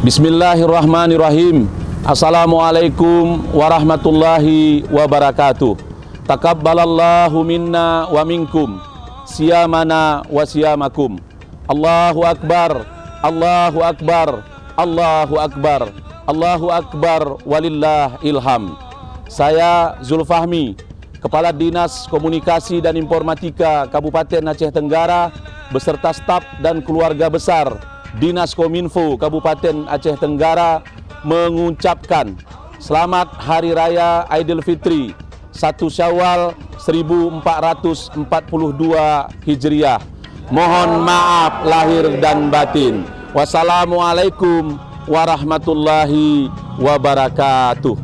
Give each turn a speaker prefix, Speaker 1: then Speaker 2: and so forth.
Speaker 1: Bismillahirrahmanirrahim. Assalamualaikum warahmatullahi wabarakatuh. Taqabbalallahu minna wa minkum siyamana wa siyamakum. Allahu akbar, Allahu akbar, Allahu akbar, Allahu akbar, walillah ilham. Saya Zulfahmi, Kepala Dinas Komunikasi dan Informatika Kabupaten Aceh Tenggara beserta staf dan keluarga besar Dinas Kominfo Kabupaten Aceh Tenggara mengucapkan Selamat Hari Raya Aidil Fitri 1 Syawal 1442 Hijriah. Mohon maaf lahir dan batin. Wassalamualaikum warahmatullahi wabarakatuh.